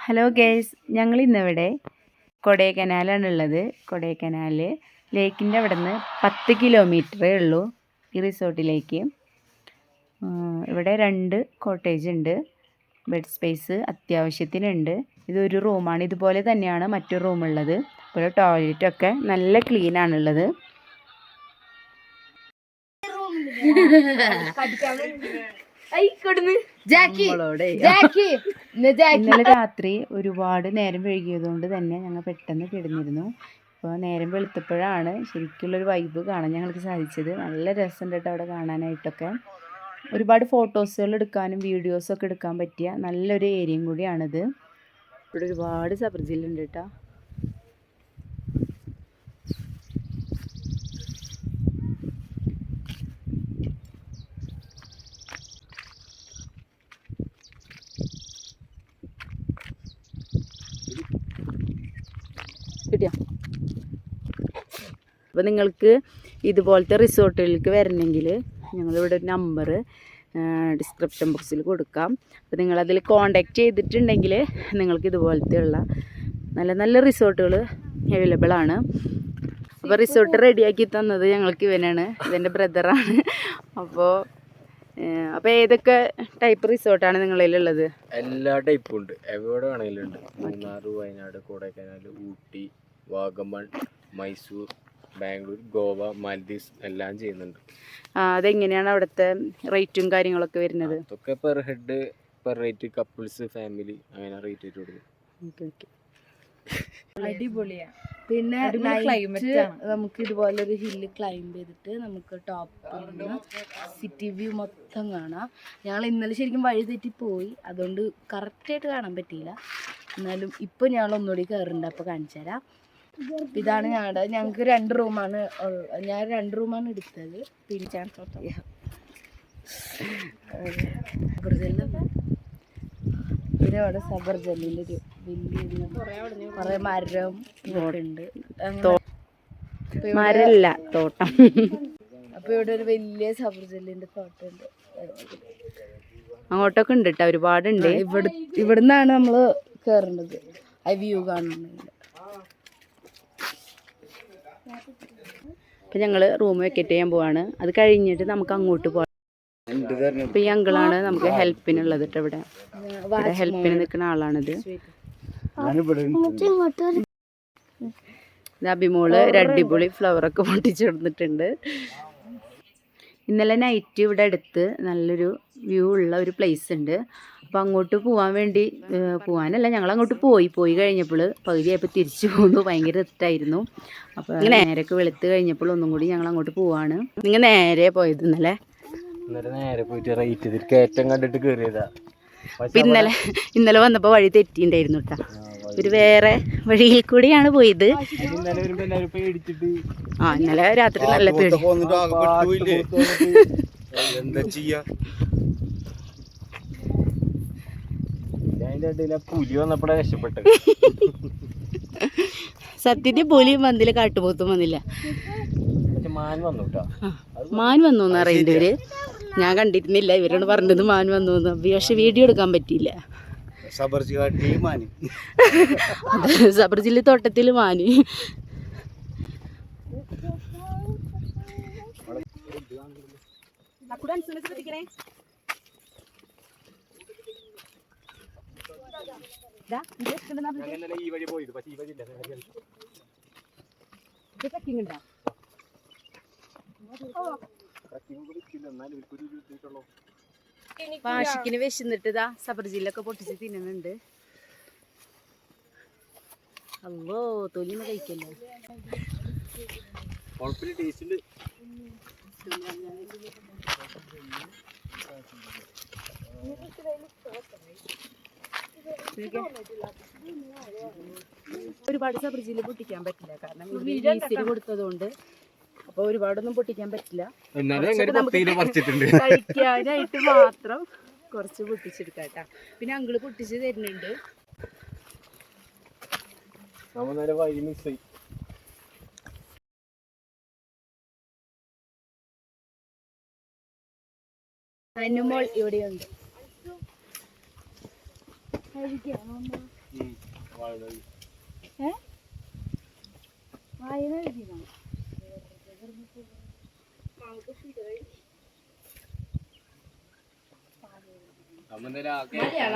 Hello girls, ഞങ്ങൾ ഇന്നിവിടെ കൊടൈക്കനാലാണുള്ളത്. കൊടൈക്കനാൽ ലേക്കിൻ്റെ അവിടെ നിന്ന് 10 കിലോമീറ്ററേ ഉള്ളൂ ഈ റിസോർട്ടിലേക്ക്. ഇവിടെ 2 കോട്ടേജ് ഉണ്ട്. ബെഡ് സ്പേസ് അത്യാവശ്യത്തിനുണ്ട്. ഇതൊരു റൂമാണ്. ഇതുപോലെ തന്നെയാണ് മറ്റൊരു റൂമുള്ളത്. ഇപ്പോൾ ടോയ്ലറ്റൊക്കെ നല്ല ക്ലീനാണുള്ളത്. ഇന്നലെ രാത്രി ഒരുപാട് നേരം വൈകിയതുകൊണ്ട് തന്നെ ഞങ്ങൾ പെട്ടെന്ന് കിടന്നിരുന്നു. അപ്പോൾ നേരം വെളുത്തപ്പോഴാണ് ശരിക്കുള്ളൊരു വൈബ് കാണാൻ ഞങ്ങൾക്ക് സാധിച്ചത്. നല്ല രസമുണ്ട് കേട്ടോ അവിടെ കാണാനായിട്ടൊക്കെ. ഒരുപാട് ഫോട്ടോസുകൾ എടുക്കാനും വീഡിയോസൊക്കെ എടുക്കാൻ പറ്റിയ നല്ലൊരു ഏരിയയും കൂടിയാണിത്. ഇവിടെ ഒരുപാട് സബർജില്ലുണ്ട് കേട്ടോ. കിട്ടിയോ? അപ്പോൾ നിങ്ങൾക്ക് ഇതുപോലത്തെ റിസോർട്ടുകൾക്ക് വരണമെങ്കിൽ ഞങ്ങളിവിടെ ഒരു നമ്പർ ഡിസ്ക്രിപ്ഷൻ ബോക്സിൽ കൊടുക്കാം. അപ്പോൾ നിങ്ങളതിൽ കോണ്ടാക്ട് ചെയ്തിട്ടുണ്ടെങ്കിൽ നിങ്ങൾക്ക് ഇതുപോലത്തെയുള്ള നല്ല നല്ല റിസോർട്ടുകൾ അവൈലബിൾ ആണ്. അപ്പോൾ റിസോർട്ട് റെഡിയാക്കി തന്നത് ഞങ്ങൾക്ക് ഇവനാണ്, ഇവൻ്റെ ബ്രദറാണ്. അപ്പോൾ ഏതൊക്കെ ടൈപ്പ് റിസോർട്ടാണ് നിങ്ങളിലുള്ളത്? എല്ലാ ടൈപ്പും ഉണ്ട്, എവിടെ വേണമെങ്കിലും ഉണ്ട്. മൂന്നാർ, വയനാട്, കൊടൈക്കനാൽ, ഊട്ടി, വാഗമൺ, മൈസൂർ, ബാംഗ്ലൂർ, ഗോവ, മാൽദീവ്സ് എല്ലാം ചെയ്യുന്നുണ്ട്. അതെങ്ങനെയാണ് അവിടുത്തെ റേറ്റും കാര്യങ്ങളൊക്കെ വരുന്നത്? അതൊക്കെ per head per rate, couples, family അങ്ങനെ റേറ്റ് ചെയ്ത് കൊടുക്കും. അടിപൊളിയാണ്. പിന്നെ നമുക്ക് ഇതുപോലൊരു ഹില്ല് ക്ലൈംബ് ചെയ്തിട്ട് നമുക്ക് ടോപ്പിൽ നിന്ന് സിറ്റി വ്യൂ മൊത്തം കാണാം. ഞങ്ങൾ ഇന്നലെ ശരിക്കും വഴി തെറ്റി പോയി, അതുകൊണ്ട് കറക്റ്റായിട്ട് കാണാൻ പറ്റിയില്ല. എന്നാലും ഇപ്പോൾ ഞങ്ങൾ ഒന്നുകൂടി കയറുന്നുണ്ട്, അപ്പോൾ കാണിച്ചു തരാം. ഇതാണ് ഞങ്ങൾക്ക് 2 റൂമാണ്. ഞാൻ 2 റൂമാണ് എടുത്തത്. പിന്നെ പിന്നെ അവിടെ സബർജല്ലിൻ്റെ ഒരു വലിയ കുറേ മരം ഉണ്ട്. മരല്ല തോട്ടം. അപ്പോൾ ഇവിടെ ഒരു വലിയ സബർജല്ലിൻ്റെ തോട്ടമുണ്ട്. അങ്ങോട്ടൊക്കെ ഉണ്ട് കേട്ടോ, ഒരുപാടുണ്ട്. ഇവിടുന്നാണ് നമ്മൾ കയറേണ്ടത് ആ വ്യൂ കാണുന്നുണ്ടെങ്കിൽ. അപ്പം ഞങ്ങൾ റൂം വെക്കറ്റ് ചെയ്യാൻ പോവാണ്. അത് കഴിഞ്ഞിട്ട് നമുക്ക് അങ്ങോട്ട് പോകാം. അപ്പം ഈ അങ്കിളാണ് നമുക്ക് ഹെൽപ്പിനുള്ളത് കേട്ടോ. ഇവിടെ ഹെൽപ്പിന് നിൽക്കുന്ന ആളാണിത്. അഭിമോള് ഒരു അടിപൊളി ഫ്ലവറൊക്കെ പൊട്ടിച്ചെടുത്തിട്ടുണ്ട്. ഇന്നലെ നൈറ്റ് ഇവിടെ അടുത്ത് നല്ലൊരു വ്യൂ ഉള്ള ഒരു പ്ലേസ് ഉണ്ട്. അപ്പോൾ അങ്ങോട്ട് പോകാനല്ല, ഞങ്ങൾ അങ്ങോട്ട് പോയി കഴിഞ്ഞപ്പോൾ പകുതിയായപ്പോൾ തിരിച്ചു പോകുന്നു. ഭയങ്കര രസമായിരുന്നു. അപ്പോൾ നേരൊക്കെ വെളുത്ത് കഴിഞ്ഞപ്പോൾ ഒന്നും കൂടി ഞങ്ങൾ അങ്ങോട്ട് പോവാണ്. നിങ്ങൾ നേരെ പോയത് ഇന്നലെ പോയിട്ട് റേറ്റ് കയറ്റം കണ്ടിട്ട് കയറിയതാ. ഇന്നലെ വന്നപ്പോൾ വഴി തെറ്റിണ്ടായിരുന്നു കേട്ടോ. ഒരു വേറെ വഴിയിൽ കൂടിയാണ് പോയത്. ഇന്നലെ രാത്രി നല്ല പേടി. പുലി വന്നപ്പോഴാണ് രക്ഷപ്പെട്ടത്. സത്യത്തിൽ പുലിയും വന്നില്ല, കാട്ടുപോത്തും വന്നില്ല. മാൻ വന്നു എന്ന് അറിയുന്നവര്, ഞാൻ കണ്ടിരുന്നില്ല. ഇവരോട് പറഞ്ഞത് മാൻ വന്നു എന്ന്. പക്ഷെ വീഡിയോ എടുക്കാൻ പറ്റിയില്ല. സബർജില്ലി തോട്ടത്തിൽ മാന്. വാശിക്കിന് വിശന്നിട്ട് സബർജില്ലൊക്കെ പൊട്ടിച്ച് തിന്നുന്നുണ്ട്. അല്ലോ തൊലിന്ന് കഴിക്കല്ലോ. ഒരുപാട് സബർജില്ല പൊട്ടിക്കാൻ പറ്റില്ല, കാരണം വീസിൽ കൊടുത്തതുകൊണ്ട്. അപ്പോൾ ഒരുപാടൊന്നും പൊട്ടിക്കാൻ പറ്റില്ല. കഴിക്കാനായിട്ട് മാത്രം കുറച്ച് പൊട്ടിച്ചെടുക്കാം കേട്ടോ. പിന്നെ അങ്കിള് പൊട്ടിച്ച് തരുന്നുണ്ട്. അനുമോൾ ഇവിടെയുണ്ട്.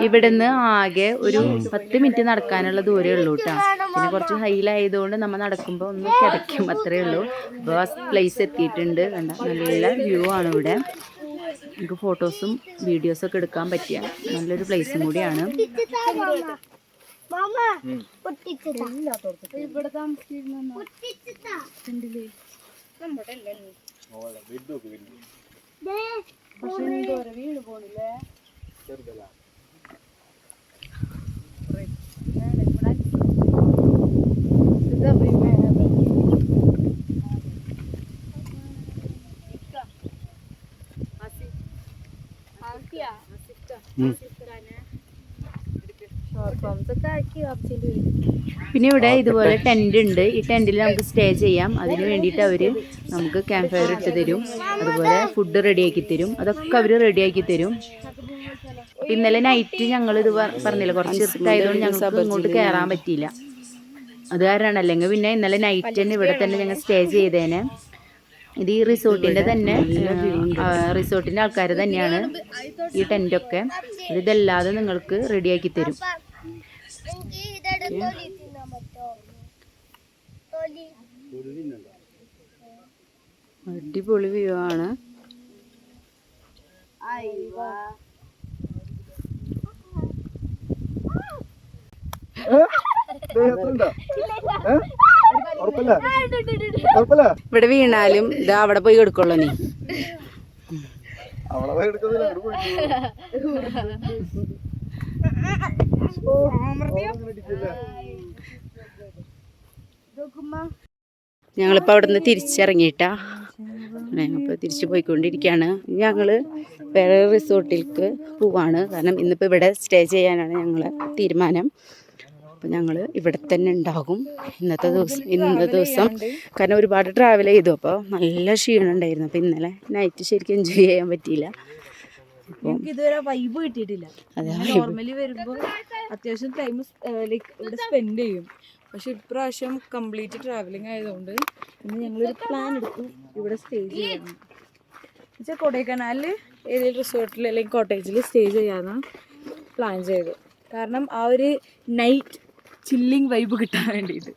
ഇവിടുന്ന് ആകെ ഒരു 10 മിനിറ്റ് നടക്കാനുള്ള ദൂരമേ ഉള്ളൂ കേട്ടോ. പിന്നെ കുറച്ച് ഹൈലായതുകൊണ്ട് നമ്മൾ നടക്കുമ്പോൾ ഒന്ന് കിടക്കും, അത്രേ ഉള്ളൂ. അപ്പോൾ ആ പ്ലേസ് എത്തിയിട്ടുണ്ട്. കണ്ട നല്ല വ്യൂ ആണ് ഇവിടെ. നമുക്ക് ഫോട്ടോസും വീഡിയോസൊക്കെ എടുക്കാൻ പറ്റിയ നല്ലൊരു പ്ലേസും കൂടിയാണ്. ഇവിടെ താമസിച്ചിരുന്ന വീട് പോണില്ലേ? പിന്നെ ഇവിടെ ഇതുപോലെ ടെന്റ് ഉണ്ട്. ഈ ടെന്റിൽ നമുക്ക് സ്റ്റേ ചെയ്യാം. അതിന് വേണ്ടിയിട്ട് അവര് നമുക്ക് ക്യാമ്പ് ഫയർ ഇട്ട് തരും, അതുപോലെ ഫുഡ് റെഡിയാക്കി തരും. അതൊക്കെ അവര് റെഡിയാക്കി തരും. ഇന്നലെ നൈറ്റ് ഞങ്ങൾ ഇത് പറഞ്ഞില്ല, കുറച്ച് ഇരുട്ടായതുകൊണ്ട് ഞങ്ങൾക്ക് ഇങ്ങോട്ട് കയറാൻ പറ്റിയില്ല. അത് കാരണമാണ്. അല്ലെങ്കിൽ പിന്നെ ഇന്നലെ നൈറ്റ് തന്നെ ഇവിടെ തന്നെ ഞങ്ങൾ സ്റ്റേ ചെയ്തേനെ. ഇത് ഈ റിസോർട്ടിന്റെ തന്നെ റിസോർട്ടിന്റെ ആൾക്കാർ തന്നെയാണ് ഈ ടെന്റൊക്കെ. ഇതല്ലാതെ നിങ്ങൾക്ക് റെഡിയാക്കി തരും. അടിപൊളി വ്യൂ ആണ്. ഇവിടെ വീണാലും ഇതാ അവിടെ പോയി എടുക്കുള്ളൂ. നീ ഞങ്ങളിപ്പോൾ അവിടെ നിന്ന് തിരിച്ചിറങ്ങിയിട്ടാ. ഞങ്ങളിപ്പോൾ തിരിച്ചു പോയിക്കൊണ്ടിരിക്കുകയാണ്. ഞങ്ങൾ വേറെ റിസോർട്ടിലേക്ക് പോവാണ്. കാരണം ഇന്നിപ്പോൾ ഇവിടെ സ്റ്റേ ചെയ്യാനാണ് ഞങ്ങളെ തീരുമാനം. അപ്പോൾ ഞങ്ങൾ ഇവിടെ തന്നെ ഉണ്ടാകും ഇന്നത്തെ ദിവസം. കാരണം ഒരുപാട് ട്രാവൽ ചെയ്തു, അപ്പോൾ നല്ല ക്ഷീണം ഉണ്ടായിരുന്നു. അപ്പോൾ ഇന്നലെ നൈറ്റ് ശരിക്കും എൻജോയ് ചെയ്യാൻ പറ്റിയില്ല. ഇതുവരെ വൈബ് കിട്ടിയിട്ടില്ല. നോർമലി വരുമ്പോൾ അത്യാവശ്യം ടൈം ലൈക്ക് ഇവിടെ സ്പെൻഡ് ചെയ്യും. പക്ഷെ ഇപ്രാവശ്യം കംപ്ലീറ്റ് ട്രാവലിംഗ് ആയതുകൊണ്ട് ഇന്ന് ഞങ്ങളൊരു പ്ലാൻ എടുത്തു ഇവിടെ സ്റ്റേ ചെയ്യാൻ. എന്നുവെച്ചാൽ കൊടൈക്കനാലിൽ ഏതെങ്കിലും റിസോർട്ടിൽ അല്ലെങ്കിൽ കോട്ടേജിൽ സ്റ്റേ ചെയ്യാമെന്ന് പ്ലാൻ ചെയ്തു. കാരണം ആ ഒരു നൈറ്റ് ചില്ലിങ് വൈബ് കിട്ടാൻ വേണ്ടിയിട്ട്.